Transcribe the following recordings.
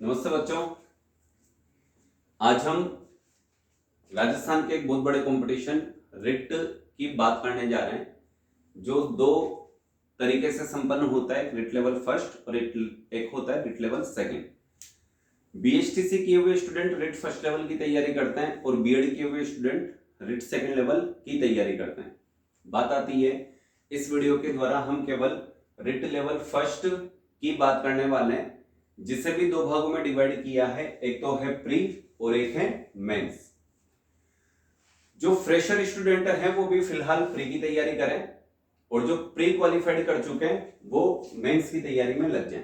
नमस्ते बच्चों। आज हम राजस्थान के एक बहुत बड़े कंपटीशन रिट की बात करने जा रहे हैं, जो दो तरीके से संपन्न होता है, रिट लेवल फर्स्ट और एक होता है रिट लेवल सेकंड। बीएचटीसी किए हुए स्टूडेंट रिट फर्स्ट लेवल की तैयारी करते हैं और बीएड किए हुए स्टूडेंट रिट सेकंड लेवल की तैयारी करते हैं। बात आती है, इस वीडियो के द्वारा हम केवल रिट लेवल फर्स्ट की बात करने वाले हैं, जिसे भी दो भागों में डिवाइड किया है, एक तो है प्री और एक है मेंस। जो फ्रेशर स्टूडेंट हैं वो भी फिलहाल प्री की तैयारी करें और जो प्री क्वालिफाइड कर चुके हैं वो मेंस की तैयारी में लग जाएं।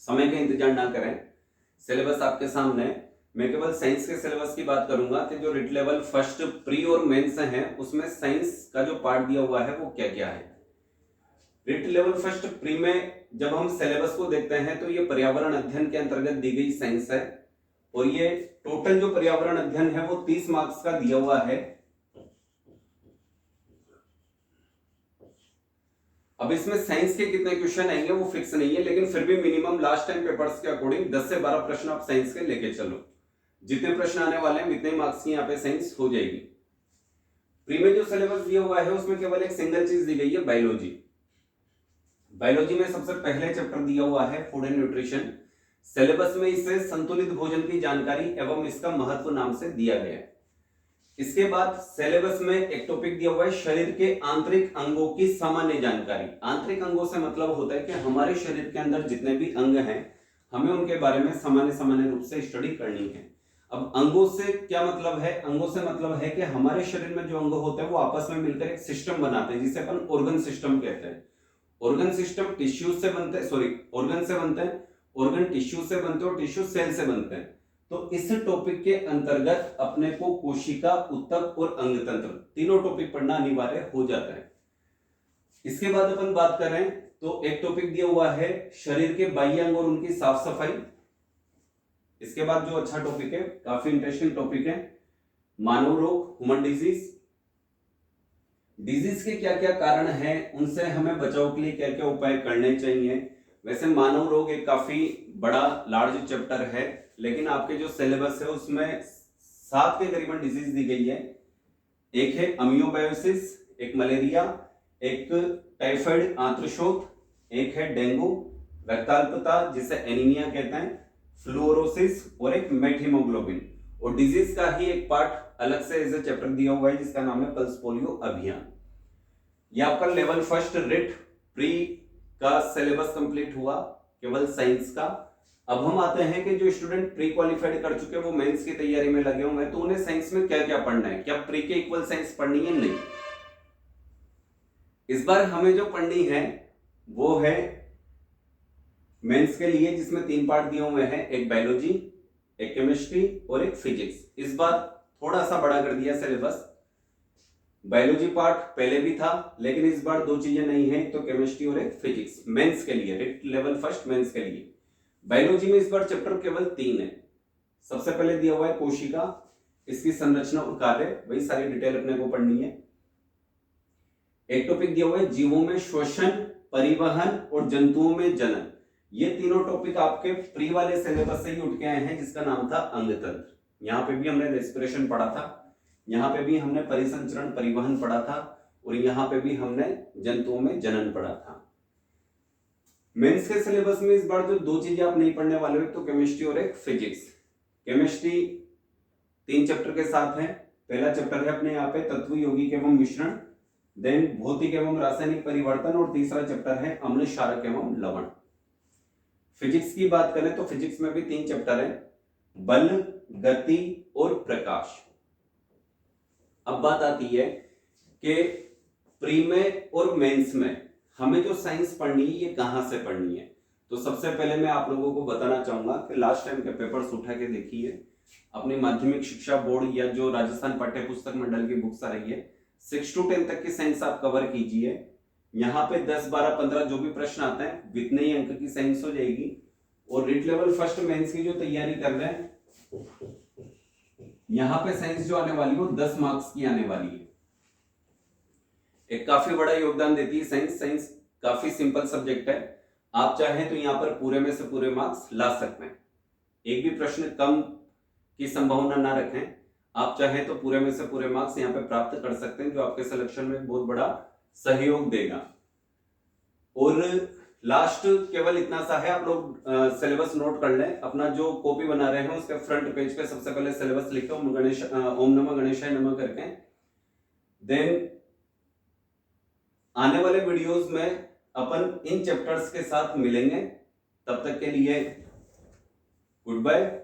समय का इंतजार ना करें, सिलेबस आपके सामने है। मैं केवल साइंस के सिलेबस की बात करूंगा कि जो रिट लेवल फर्स्ट प्री और मेंस है उसमें साइंस का जो पार्ट दिया हुआ है वो क्या क्या है। रिट लेवल फर्स्ट प्री में जब हम सिलेबस को देखते हैं तो ये पर्यावरण अध्ययन के अंतर्गत दी गई साइंस है और ये टोटल जो पर्यावरण अध्ययन है वो 30 मार्क्स का दिया हुआ है। अब इसमें साइंस के कितने क्वेश्चन आएंगे वो फिक्स नहीं है, लेकिन फिर भी मिनिमम लास्ट टाइम पेपर्स के अकॉर्डिंग 10 से 12 प्रश्न आप साइंस के लेके चलो। जितने प्रश्न आने वाले हैं उतने मार्क्स की यहाँ पे साइंस हो जाएगी। प्री में जो सिलेबस दिया हुआ है उसमें केवल एक सिंगल चीज दी गई है, बायोलॉजी। बायोलॉजी में सबसे पहले चैप्टर दिया हुआ है फूड एंड न्यूट्रिशन। सिलेबस में इसे संतुलित भोजन की जानकारी एवं इसका महत्व नाम से दिया गया है। इसके बाद सिलेबस में एक टॉपिक दिया हुआ है शरीर के आंतरिक अंगों की सामान्य जानकारी। आंतरिक अंगों से मतलब होता है कि हमारे शरीर के अंदर जितने भी अंग हैं हमें उनके बारे में सामान्य रूप से स्टडी करनी है। अब अंगों से क्या मतलब है? अंगों से मतलब है कि हमारे शरीर में जो अंग होते हैं वो आपस में मिलकर एक सिस्टम बनाते हैं, जिसे अपन ऑर्गन सिस्टम कहते हैं। ऑर्गन सिस्टम टिश्यू से बनते हैं, ऑर्गन से बनते हैं, ऑर्गन टिश्यू से बनते हैं और टिश्यू सेल से बनते हैं। तो इस टॉपिक के अंतर्गत अपने को कोशिका, ऊतक और अंग तंत्र तीनों टॉपिक पढ़ना अनिवार्य हो जाता है। इसके बाद अपन बात करें तो एक टॉपिक दिया हुआ है शरीर के बाह्य अंग और उनकी साफ सफाई। इसके बाद जो अच्छा टॉपिक है, काफी इंटरेस्टिंग टॉपिक है, मानव रोग, ह्यूमन डिजीज। डिजीज के क्या क्या कारण हैं, उनसे हमें बचाव के लिए क्या क्या उपाय करने चाहिए। वैसे मानव रोग एक काफी बड़ा लार्ज चैप्टर है, लेकिन आपके जो सिलेबस है उसमें 7 के करीबन डिजीज दी गई है। एक है अमियोबायोसिस, एक मलेरिया, एक टाइफाइड आंत्रशोथ, एक है डेंगू, रक्ताल्पता जिसे एनीमिया कहते हैं, फ्लोरोसिस और एक मेटहीमोग्लोबिन। और डिजीज का ही एक पार्ट अलग से एज ए चैप्टर दिया हुआ है जिसका नाम है पल्स पोलियो अभियान। यह आपका लेवल फर्स्ट रिट प्री का सिलेबस कंप्लीट हुआ केवल साइंस का। अब हम आते हैं कि जो स्टूडेंट प्री क्वालिफाइड कर चुके हैं वो मेंस की तैयारी में लगे हुए हैं, तो उन्हें साइंस में क्या क्या पढ़ना है, क्या प्री के इक्वल साइंस पढ़नी है? नहीं, इस बार हमें जो पढ़नी है वो है मेंस के लिए, जिसमें 3 पार्ट दिए हुए हैं, एक बायोलॉजी, एक केमिस्ट्री और एक फिजिक्स। इस बार थोड़ा सा बड़ा कर दिया सिलेबस। बायोलॉजी पार्ट पहले भी था, लेकिन इस बार 2 चीजें नहीं है, तो केमिस्ट्री और एक फिजिक्स मेंस के लिए, रिट लेवल फर्स्ट मेंस के लिए। बायोलॉजी में इस बार चैप्टर केवल 3 है। सबसे पहले दिया हुआ है कोशिका, इसकी संरचना और कार्य, वही सारी डिटेल अपने को पढ़नी है। एक टॉपिक दिया हुआ है जीवों में श्वसन, परिवहन और जंतुओं में जनन। ये तीनों टॉपिक आपके प्री वाले सिलेबस से ही उठ के आए हैं, जिसका नाम था अंग तंत्र। यहाँ पे भी हमने रेस्पिरेशन पढ़ा था, यहाँ पे भी हमने परिसंचरण परिवहन पढ़ा था और यहाँ पे भी हमने जंतुओं में जनन पढ़ा था। मेंस के सिलेबस में इस बार जो 2 चीजें आप नहीं पढ़ने वाले हो, तो केमिस्ट्री और एक फिजिक्स। केमिस्ट्री 3 चैप्टर के साथ है। पहला चैप्टर है अपने यहाँ पे तत्व यौगिक एवं मिश्रण, देन भौतिक एवं रासायनिक परिवर्तन, और तीसरा चैप्टर है अम्ल क्षारक एवं लवण। फिजिक्स की बात करें तो फिजिक्स में भी 3 चैप्टर है, बल, गति और प्रकाश। अब बात आती है कि प्री में और मेंस में हमें जो साइंस पढ़नी है ये कहां से पढ़नी है। तो सबसे पहले मैं आप लोगों को बताना चाहूंगा कि लास्ट टाइम के पेपर्स उठा के देखिए, अपनी माध्यमिक शिक्षा बोर्ड या जो राजस्थान पाठ्य पुस्तक मंडल की बुक्स आ रही है, 6 to 10 तक की साइंस आप कवर कीजिए। यहाँ पे 10, 12, 15 जो भी प्रश्न आते हैं इतने ही अंक की साइंस हो जाएगी। और रिट लेवल फर्स्ट मेंस की जो तैयारी कर रहे हैं, यहाँ पे साइंस जो आने वाली है वो 10 मार्क्स की आने वाली है। एक काफी बड़ा योगदान देती है साइंस। साइंस काफी सिंपल सब्जेक्ट है, आप चाहें तो यहाँ पर पूरे में से पूरे मार्क्स ला सकते हैं, एक भी प्रश्न कम की संभावना ना रखें। आप चाहें तो पूरे में से पूरे मार्क्स यहाँ पे प्राप्त कर सकते हैं, जो आपके सिलेक्शन में बहुत बड़ा सहयोग देगा। और लास्ट केवल इतना सा है, आप लोग सिलेबस नोट कर लें। अपना जो कॉपी बना रहे हैं उसके फ्रंट पेज पे सबसे पहले सिलेबस लिखे, ओम नमः गणेशाय नमः करके। देन आने वाले वीडियोस में अपन इन चैप्टर्स के साथ मिलेंगे। तब तक के लिए गुड बाय।